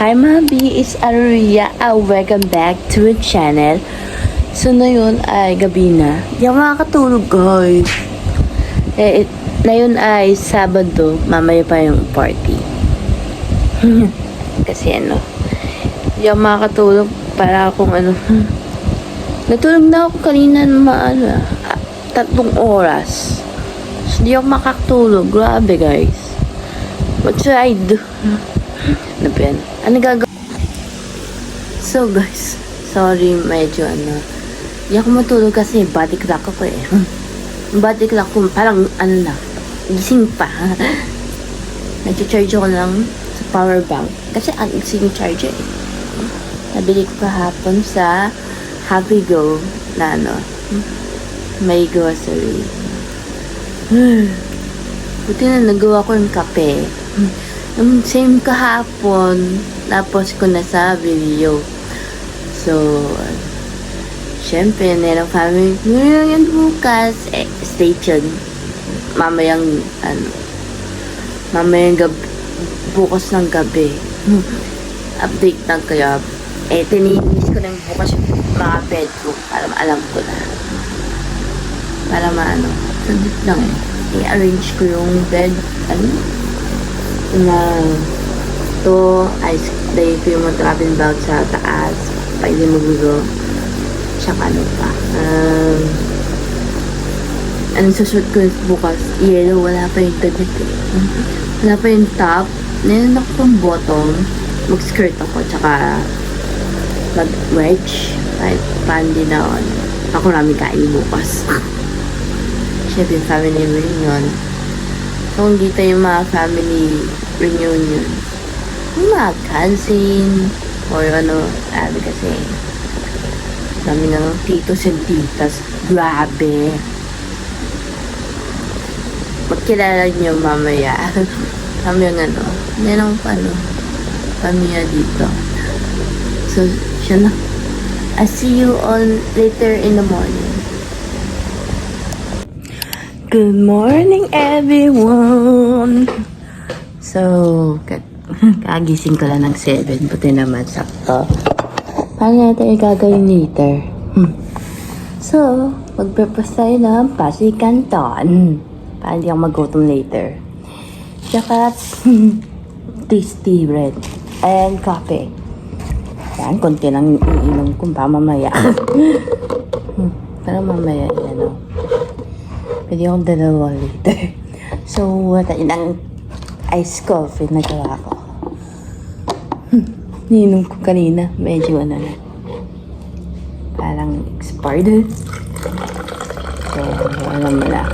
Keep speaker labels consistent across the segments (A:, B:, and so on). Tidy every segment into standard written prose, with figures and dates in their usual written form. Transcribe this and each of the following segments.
A: Hi Mabi, it's Aria. Welcome back to the channel. So na yun ay gabi na. Di ako makakatulog guys. Na yun ay Sabado, mamaya pa yung party. Kasi di ako makakatulog para akong natulog na ako kanina ng 3 oras. So di ako makakatulog. Grabe guys. What should I do? Ano gagawin? So guys, sorry medyo di ako matulog kasi body clock ako eh. Body clock ko parang gising pa. Nag-charge ako lang sa power bank kasi gising charger eh. Nabili ko kahapon sa Happy Go na may grocery. Buti na nagawa ko yung kape. Same kahapon, tapos ko na sa video. So, syempre, merong family reunion bukas. Stay tuned. Mamayang bukas ng gabi. Update lang kayo. Tininis ko na bukas yung mga bedroom para maalam ko na. Para sandit lang i-arrange ko yung bed, na ice day ko yung mga travel bag sa taas pwede magulo tsaka susuot ko bukas yellow, wala pa yung damit wala pa yung top, nilan ako pang bottom, mag skirt ako tsaka mag wedge kahit pandi na ako namin kain bukas. Syempre family reunion. So, kung dito yung mga family reunion, yung mga cousin, or sabi kasi, dami na ng titos and titas, grabe. Magkilala niyo mamaya. Kami yung meron pamilya dito. So, siya na. I'll see you all later in the morning. Good morning, everyone! So, kagising ko lang ng 7. Buti naman, sakto. Paano natin gagawin later? So, mag-prepare tayo ng Pasig Canton. Para hindi ako magutom later. Tsaka, tasty bread. And coffee. Yan, konti lang iinom kung pa mamaya. Para mamaya, pwede akong 2 liter. So, tayo ng ice coffee na gawa ko. Ninom ko kanina. Medyo parang expired. So, alam mo na.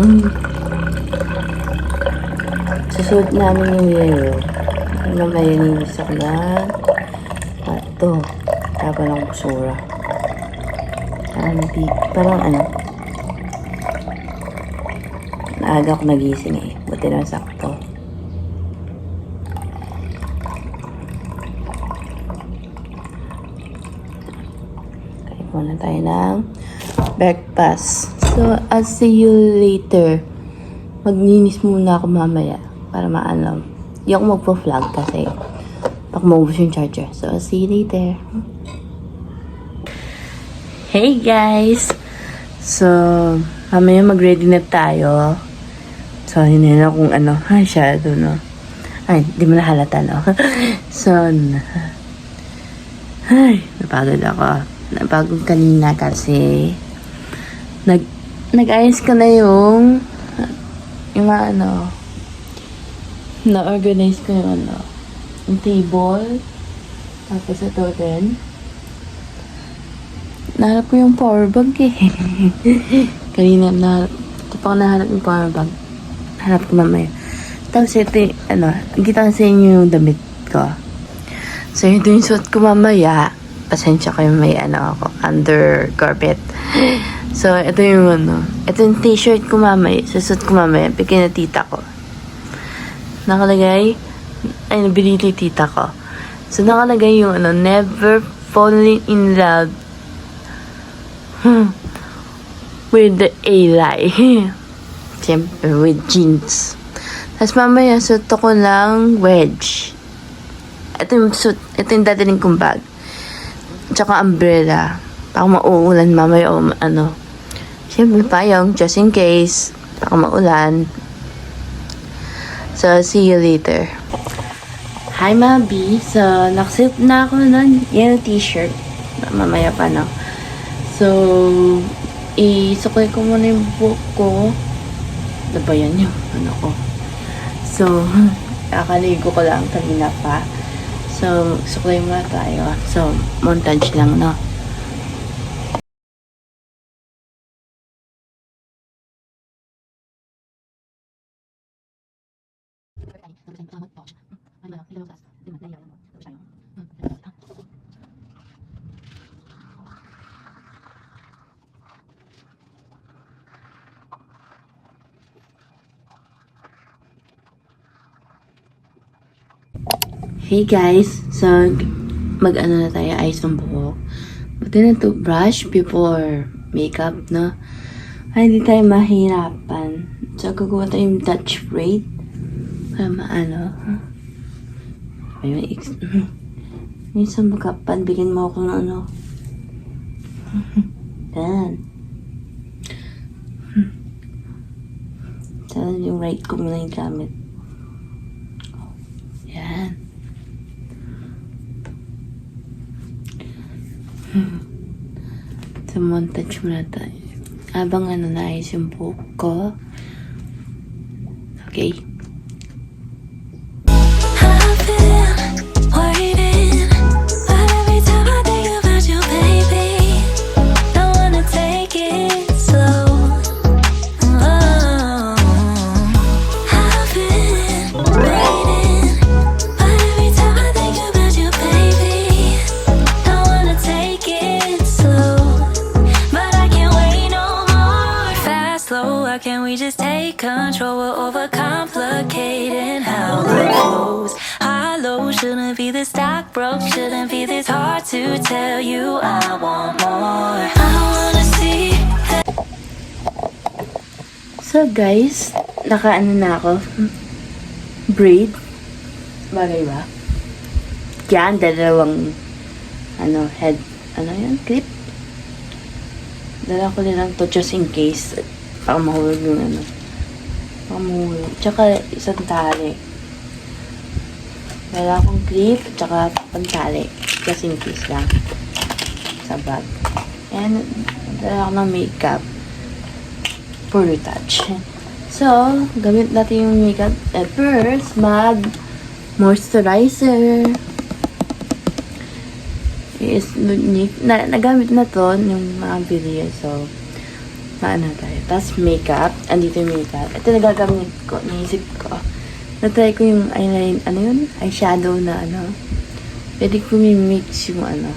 A: Susunod namin yung yellow. Mamaya ninis ako na ito. Tapa ng basura. Parang naaga ako nagising eh. Buti na sakto. Kaya muna tayo ng breakfast. So, I'll see you later. Maglinis muna ako mamaya. Para Hindi ako magpo-vlog kasi baka maubos yung charger. So, I'll see you later. Hey guys! So, mamaya mag-ready na tayo. So, hindi na kung shadow, Ay, di mo na halata, So, napagod ako. Napagod kanina kasi nag-ayos ko na yung na-organize ko yung table. Tapos ito din. Nahanap ko yung power bank eh. Kanina ito pa ako nahanap yung power bank. Hanap ko mamaya. Tapos ito kita sa inyo yung damit ko. So ito yung suot ko mamaya. Pasensya kayo may ako, under carpet. So ito yung ito yung t-shirt ko mamaya. Susuot ko mamaya. Bigyan na tita ko. Nakalagay, nabili ni tita ko. So nakalagay yung never falling in love with the A-lie. Siyempre, with jeans. Tapos mamaya, suot ko lang wedge. Ito yung suit. Ito yung dadaling kong bag. Tsaka umbrella. Baka mauulan mamaya o ano. Siyempre payong, just in case. Baka maulan. So, see you later. Hi, Mabi. So, nakasit na ako ng yellow t-shirt. Mamaya pa, no? So, isuklay ko muna yung book ko. Ano ba yan yung ano ko? So, akaligo ko lang kanina pa. So, suklay muna tayo. So, montage lang, no? Hey guys, so mag-ano na tayo, ayos ng buhok. Buti na toothbrush before makeup, no? Ay, hindi tayo mahirapan. So, kukuha tayo yung Dutch braid. Para maano. Ayun, minsan magkapan, bigyan mo ako ng ano. Yan. Sana yung right ko muna yung gamit. Yan. So, montage muna tayo. Habang ano naayos yung buhok ko. Okay.
B: Can we just take control? We're overcomplicating how love flows. Hollow shouldn't be this stock broke. Shouldn't be this hard to tell you I want more. I wanna see that.
A: So guys, nakaano na ako. Braid. Bagay ba? Yan, dalawang ano, head, ano yan, clip. Dala ko nilang to just in case. Baka mahulog yung ano. Baka mahulog. Tsaka isang tali. Dala akong clip, tsaka pantali. Just in case lang. Sa bag. And, dala ako ng makeup. For retouch. So, gamit natin yung makeup. At first, moisturizer. Is nagamit na to yung mga video. So, paano tayo? Tapos makeup. Andito yung makeup. Ito nagagamit ko. Naisip ko. Natry ko yung eyeliner. Ano yun? Eyeshadow na ano. Pwede ko mix yung ano.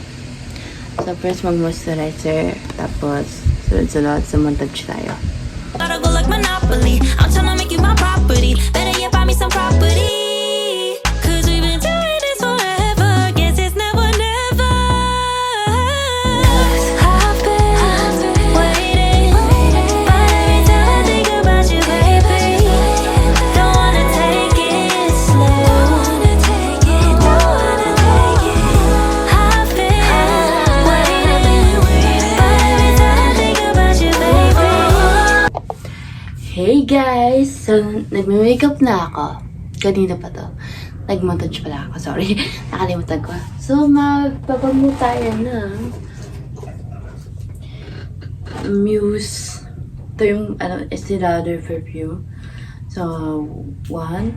A: So first mag-moisturizer. Tapos sunod-sunod sa montage tayo.
B: Gotta go like Monopoly. I'm tryna make you my property. Better yet, buy me some property. Cause we've been doing this forever. Guess it's never, never. I've been waiting. But every time I think about you, baby, don't wanna take it slow. Don't wanna take it. I've been waiting. But every time I think about you, baby.
A: Hey guys! So, nagme-makeup na ako. Kanina pa to. Nag-montage pala ako. Sorry. Nakalimutan ko. So, magpapamu tayo ng Muse. Ito yung Estee Lauder perfume. So, 1,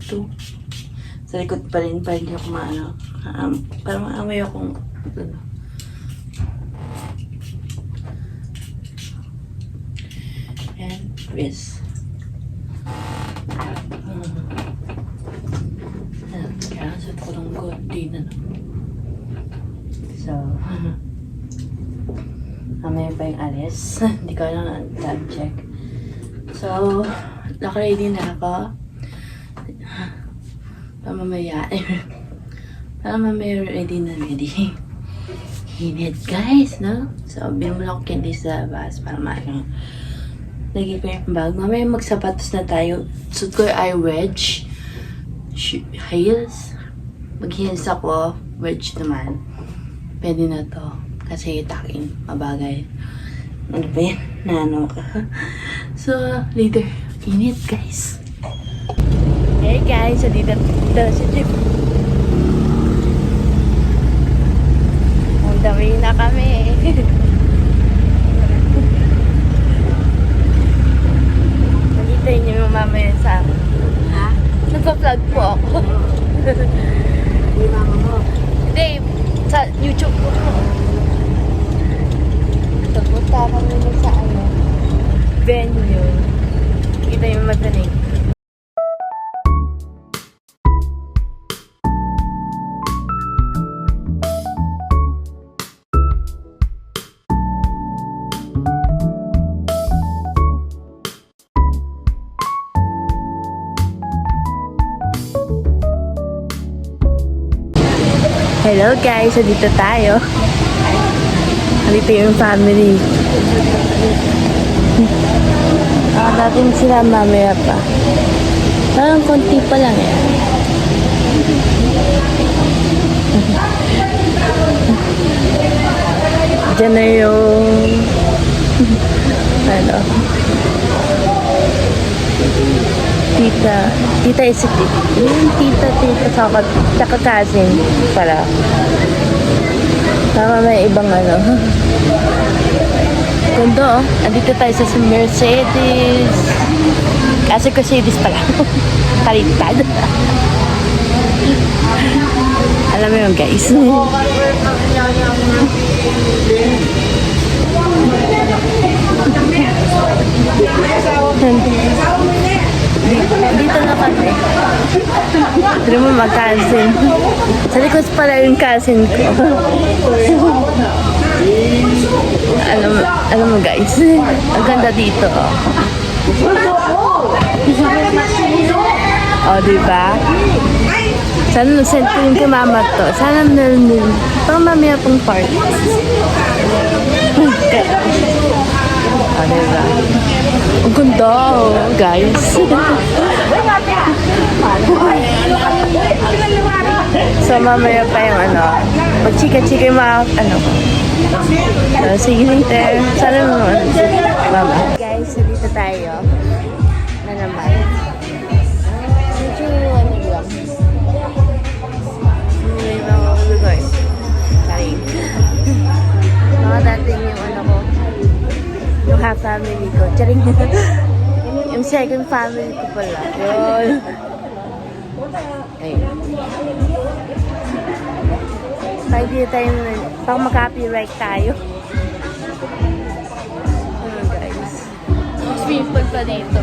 A: 2. Sa likod pa rin. Para hindi ako maano. Parang maamoy akong ano. And wrist. Kaya sa tulong ko, di na no. So, mamaya pa yung alis. Hindi ko lang time check. So, naka-ready na ako. Mamaya ready na ready. Init guys, no? So, binula ko candy sa bus para maayong lagi ko yung bag. Mamaya magsapatos na tayo. Suot ko yung eye wedge. heels. Mag-heels ako. Wedge naman. Pwede na to. Kasi tuck-in. Mabagay. Ano ba yan? Nano ka. So, later. Init, guys. Hey, guys. So, dito sa jeep. Ang dami na kami. Nakita niyo yung mamaya sa akin. Ha? Nagpa-vlog po ako. Hindi mama mo. Hindi. Sa YouTube ko. Pupunta kami na sa venue. Kita yung matanig. Hello guys, so dito tayo. Dito yung family. Natin sila mamaya pa. Parang konti pa lang eh. Diyan na yung tita is yung tita tsaka cousin pala. Tama, may ibang Ganda oh. Andito tayo sa Mercedes. Kasi Mercedes pala. Talitad. Alam mo yun guys. Dito na kami. Hindi mo mag-cousin. Sa likod pala yung cousin ko. Alam mo guys, ang ganda dito. Oh, diba? Sana nag-send ko yung kay mama to. Sana nalunod. Pang mamaya pong party. Oh, diba? Ang ganda, oh, guys. So, mamaya pa yung mag-chika-chika yung mga, So, see you later. Sana mo, mama. Guys, so dito tayo. Na naman. Medyo, lang. May mga lugar. Sorry. Mga dating yung ko. Yung half family ko. Charing. Yung second family ko pala. Yun. Ayun. Tayo dito tayo pang mag-copyright tayo. Ano guys. Swimming pool pa dito.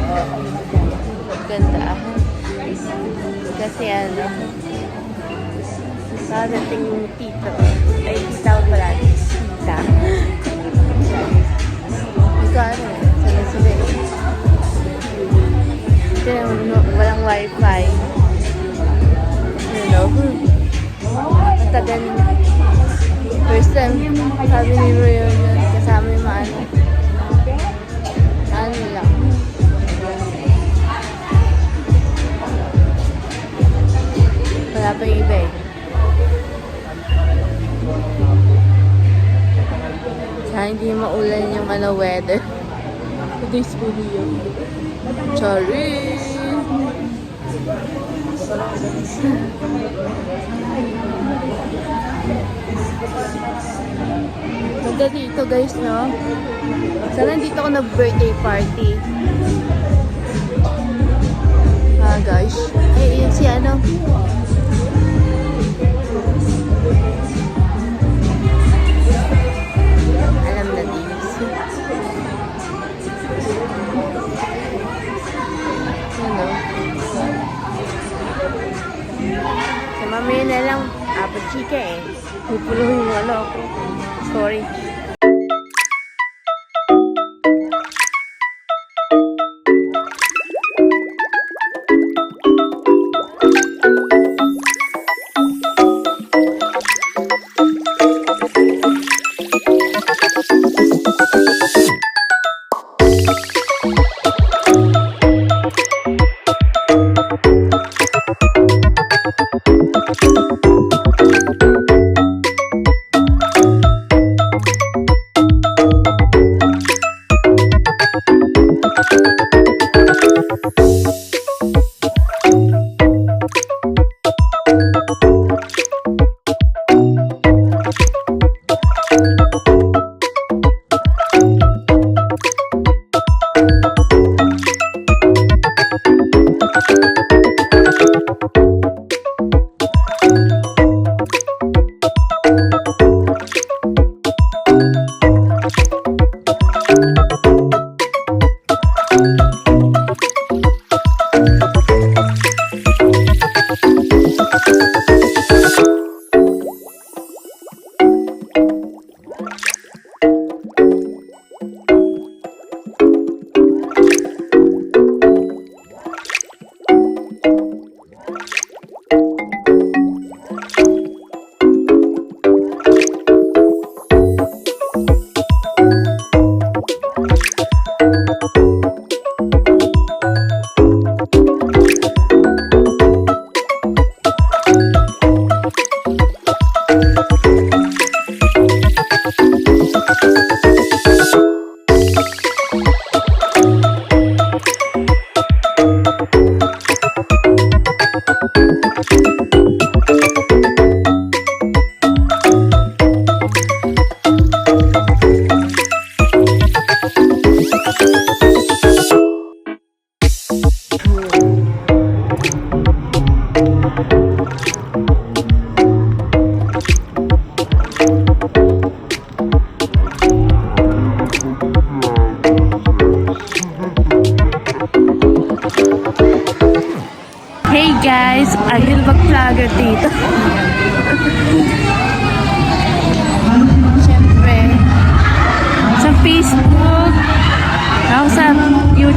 A: Ganda. Kasi dadating yung tito. Ay, tita ko pala. Tita. Sabi. Ito walang wifi. Matagal. First time, sabi ni Roy kasama yung mga lang. Wala pa yung iba eh. Sana hindi maulan yung weather. Today's video. Sorry! Ganda dito guys, no? Sana dito ako nag-birthday party. Guys. Ay, yun si alam na din. So, mamaya na lang. Chika eh. Pupuluhin mo ako. Sorry.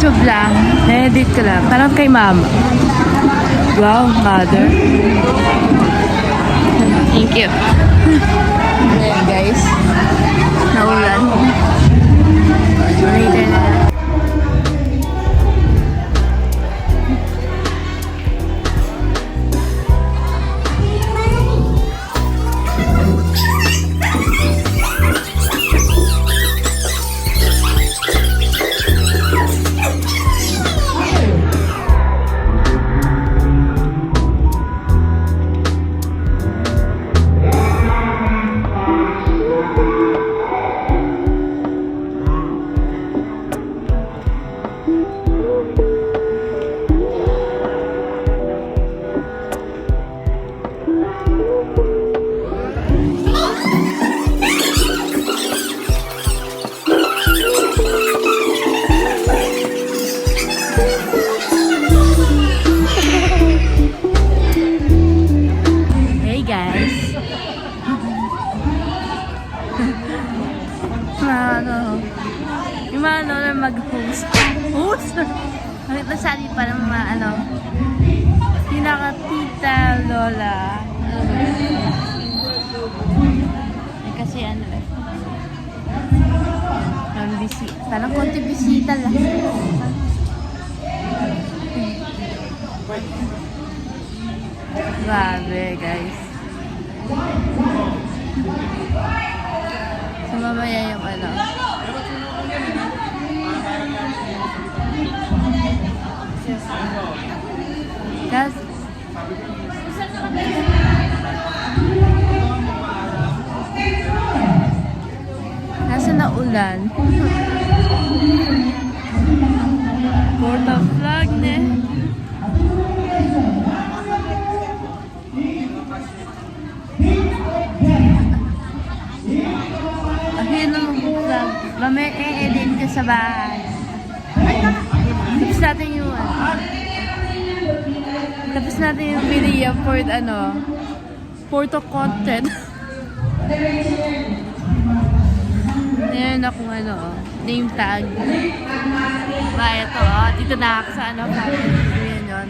A: YouTube lang. Na-edit ko lang. Parang kay mama. Wow, mother. Thank you. Ayan guys. Naulan. Later na. Hey guys. Yung mga na mag-host. Host? Bakit nasali pa ng mga yung nakatita, lola. Kasi parang konti bisita lang. Grabe guys. So mamaya yung Guys, nasa na ulan. Porta flag ne. Ayun naman po vlog. Mamaya i-edit ka sa bahay. Tapos natin yung Tapos natin yung video for photo content. Ayan akong name tag. Ba, ito dito na ako sa family yun.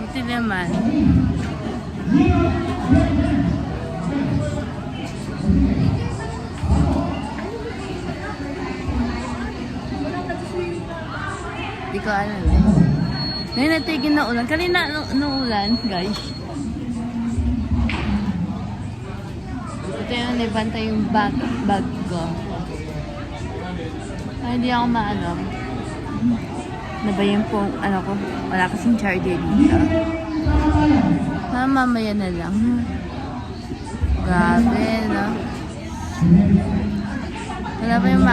A: Ito naman. Di ko alam. Ngayon natigil na ulan. Kanina ulan, guys. Ito yung nabantay yung bag ko. Ay, hindi ako nabayan po ko. Wala kasing charger dito. Mamaya na lang. Grabe, no? Wala pa yung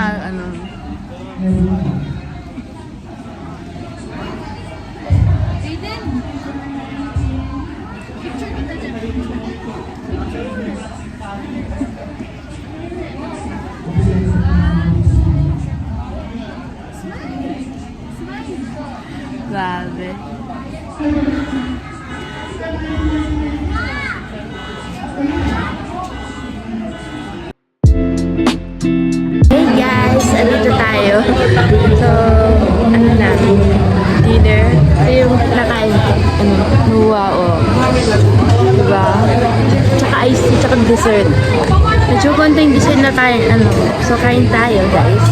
A: Grabe. Hey guys, andito tayo. So, dinner. Ito yung nakain nuwa diba? Tsaka iced tea, tsaka dessert. Medyo konting dessert na tayo, So, kain tayo, guys.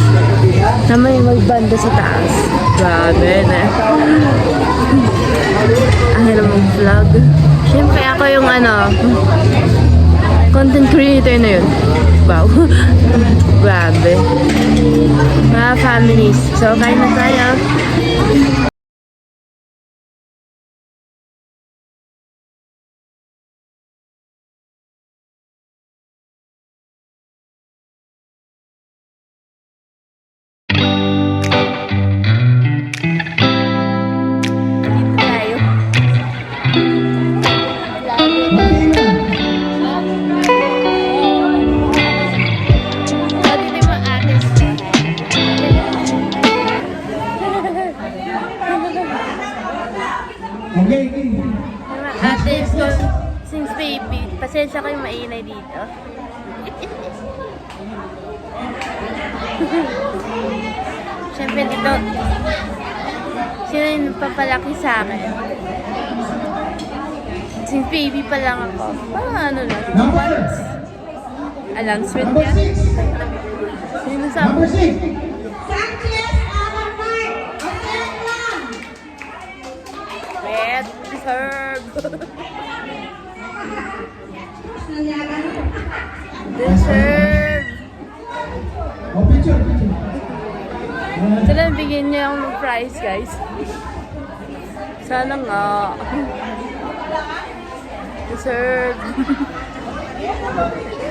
A: Na may magbanda sa taas. Grabe na. Ang hirap mag-vlog. Siyempre, ako yung content creator na yun. Wow. Grabe. Mga families. So, kain na tayo. Ate, since baby, pasensya ko yung maingay dito. Siyempre dito, sino yung nagpapalaki sa akin? Since baby pa lang ako. Parang ano na, months. Announcement
C: Number
A: yan.
C: 6.
A: Sino sa
C: Number 6.
D: Sanchez, Alan Mark, Hotel Lang.
A: Red Serve. Deserve.
C: Oh, picture, picture.
A: Sana bigyan niyo ako ng prize, guys. Sana nga. Deserve.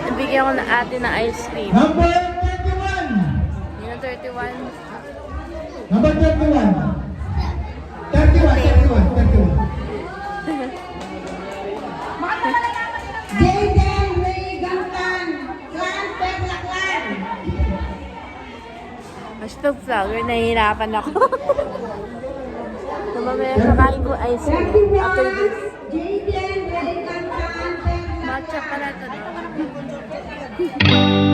A: Nabigyan ko na ate ng ice cream.
C: Number 31.
A: Yun ang 31.
C: Number 31. 31.
D: Jaden Ray Gantan, Clan Perlaklan.
A: Hashtag vlogger, nahihirapan ako. Mamaya kakain ko ice cream. After this,
D: Jaden Ray Gantan, Perlaklan.
A: matcha pala ito. No?